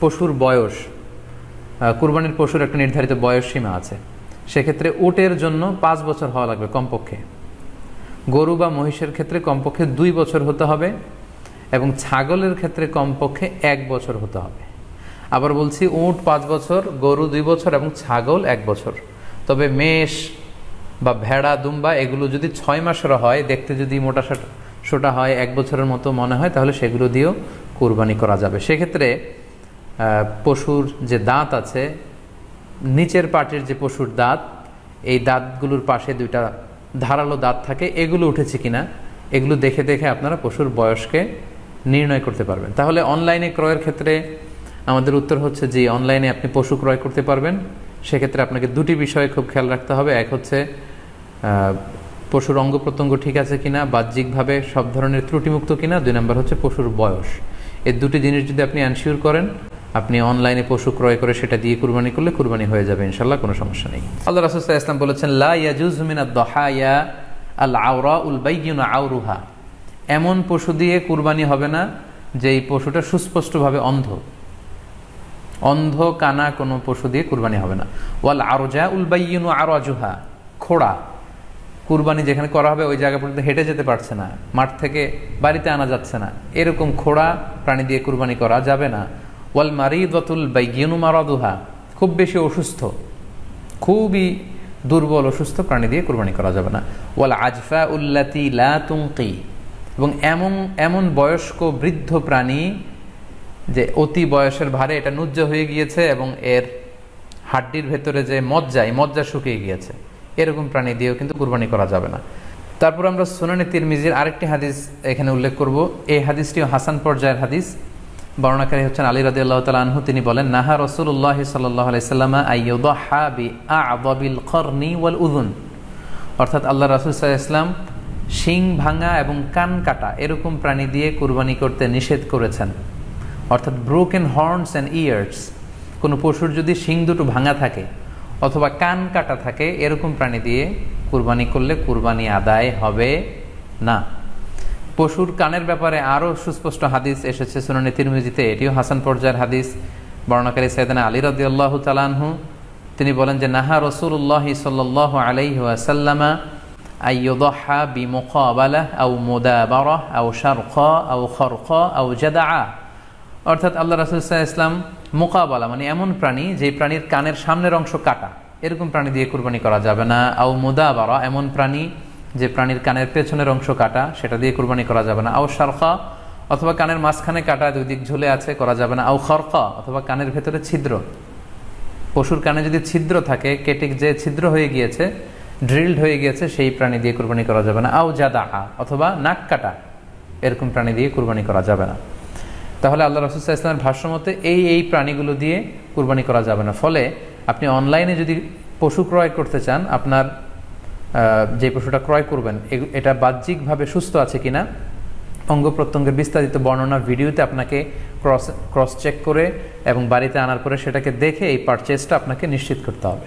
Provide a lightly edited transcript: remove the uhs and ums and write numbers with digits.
পশুর বয়স, কুরবানির পশুর একটা নির্ধারিত বয়স সীমা আছে। সেক্ষেত্রে উটের জন্য 5 বছর হওয়া লাগবে কমপক্ষে, গরু বা মহিষের ক্ষেত্রে কমপক্ষে 2 বছর হতে হবে, এবং ছাগলের ক্ষেত্রে কমপক্ষে 1 বছর হতে হবে। আবার বলছি, উট 5 বছর, গরু 2 বছর এবং ছাগল 1 বছর। তবে মেষ বা ভেড়া, দুম্বা এগুলো যদি 6 মাসের হয়, দেখতে যদি মোটা সোটা হয়, 1 বছরের মতো মনে হয়, তাহলে সেগুলো দিয়েও কুরবানি করা যাবে। সেক্ষেত্রে পশুর যে দাঁত আছে, নিচের পাটির যে পশুর দাঁত, এই দাঁতগুলোর পাশে 2টা ধারালো দাঁত থাকে, এগুলো উঠেছে কিনা এগুলো দেখে দেখে আপনারা পশুর বয়সকে নির্ণয় করতে পারবেন। তাহলে অনলাইনে ক্রয়ের ক্ষেত্রে আমাদের উত্তর হচ্ছে যে অনলাইনে আপনি পশু ক্রয় করতে পারবেন। সেক্ষেত্রে আপনাকে 2টি বিষয়ে খুব খেয়াল রাখতে হবে। এক হচ্ছে পশুর অঙ্গ প্রত্যঙ্গ ঠিক আছে কিনা, বাহ্যিকভাবে সব ধরনের ত্রুটিমুক্ত কিনা। 2 নম্বর হচ্ছে পশুর বয়স। এই 2টি জিনিস যদি আপনি এনশিওর করেন, আপনি অনলাইনে পশু ক্রয় করে সেটা দিয়ে কুরবানি করলে কুরবানি হয়ে যাবে ইনশাআল্লাহ, কোনো সমস্যা নেই। আল্লাহ রাসূল সাল্লাল্লাহু আলাইহি ওয়াসাল্লাম বলেছেন, লা ইয়াজুজু মিনাদ দাহায়া আল আওরাউল বাইয়িনু আওরুহা। এমন পশু দিয়ে কুরবানি হবে না যেই পশুটা সুস্পষ্টভাবে অন্ধ কানা কোনো পশু দিয়ে কুরবানি হবে না। ওয়াল আরজাউল বাইয়িনু আরাজুহা। খোড়া, কুরবানি যেখানে করা হবে ওই জায়গা পর্যন্ত হেঁটে যেতে পারছে না, মাঠ থেকে বাড়িতে আনা যাচ্ছে না, এরকম খোড়া প্রাণী দিয়ে কুরবানি করা যাবে না। ওয়াল মারিদাতুল বাইয়িনু মারাদুহা। খুব বেশি অসুস্থ, খুবই দুর্বল অসুস্থ প্রাণী দিয়ে কুরবানি করা যাবে না। ওয়াল আজফা উল্লাতি লা তুনকি। এবং এমন বয়স্ক বৃদ্ধ প্রাণী যে অতি বয়সের ভারে এটা নুজ্জ হয়ে গিয়েছে এবং এর হাড্ডির ভেতরে যে মজ্জা শুকিয়ে গিয়েছে, এরকম প্রাণী দিয়েও কিন্তু কুরবানি করা যাবে না। তারপর আমরা সুনানে তিরমিজির আরেকটি হাদিস এখানে উল্লেখ করব। এই হাদিসটিও হাসান পর্যায়ের হাদিস। বর্ণনাকারী হচ্ছেন আলী রাদিয়াল্লাহু তাআলা আনহু। তিনি বলেন, নাহা রাসূলুল্লাহ সাল্লাল্লাহু আলাইহি সাল্লাম আইয়ুদহা বিআ'যাবিল করনি ওয়াল উযুন। অর্থাৎ আল্লাহ রাসূল সাল্লাল্লাহু আলাইহি ওয়াসাল্লাম শিং ভাঙা এবং কান কাটা এরকম প্রাণী দিয়ে কুরবানি করতে নিষেধ করেছেন। অর্থাৎ ব্রোকেন হর্নস অ্যান্ড ইয়ার্স, কোনো পশুর যদি শিং দুটো ভাঙা থাকে অথবা কান কাটা থাকে, এরকম প্রাণী দিয়ে কুরবানি করলে কুরবানি আদায় হবে না। পশুর কানের ব্যাপারে আরও সুস্পষ্ট হাদিস এসেছে সুনানে তিরমিজিতে, এটিও হাসান পর্যায়ের হাদিস। বর্ণনাকারী সাইয়েদনা আলী রাদিয়াল্লাহু তাআলা আনহু, তিনি বলেন যে নাহা রাসূলুল্লাহ সাল্লাল্লাহু আলাইহি ওয়াসাল্লাম আইয়ুদহা বিমুকাবালাহ আও মুদাবারাহ আও শারকা আও খারকা আও জাদআ। অর্থাৎ আল্লাহ রাসূল সাল্লাল্লাহু আলাইহি ওয়াসাল্লাম মুকাবালা মানে এমন প্রাণী যে প্রাণীর কানের সামনের অংশ কাটা, এরকম প্রাণী দিয়ে কুরবানি করা যাবে না। আও মুদাবারা, এমন প্রাণী যে প্রাণীর কানের পেছনের অংশ কাটা, সেটা দিয়ে কুরবানি করা যাবে না। আও শারকা, অথবা কানের মাঝখানে কাটা, 2 দিক ঝুলে আছে, করা যাবে না। আও খারকা, অথবা কানের ভেতরে ছিদ্র, পশুর কানে যদি ছিদ্র থাকে, কেটে যে ছিদ্র হয়ে গিয়েছে, ড্রিলড হয়ে গিয়েছে, সেই প্রাণী দিয়ে কুরবানি করা যাবে না। আও জাদা, অথবা নাক কাটা, এরকম প্রাণী দিয়ে কুরবানি করা যাবে না। তাহলে আল্লাহ রাসূল সাল্লাল্লাহু আলাইহি ওয়াসাল্লামের ভাষ্যমতে এই প্রাণীগুলো দিয়ে কুরবানি করা যাবে না। ফলে আপনি অনলাইনে যদি পশু ক্রয় করতে চান, আপনার যে পশুটা ক্রয় করবেন এটা বাহ্যিকভাবে সুস্থ আছে কিনা, অঙ্গ প্রত্যঙ্গের বিস্তারিত বর্ণনা ভিডিওতে আপনাকে ক্রস চেক করে এবং বাড়িতে আনার পরে সেটাকে দেখে এই পারচেজটা আপনাকে নিশ্চিত করতে হবে।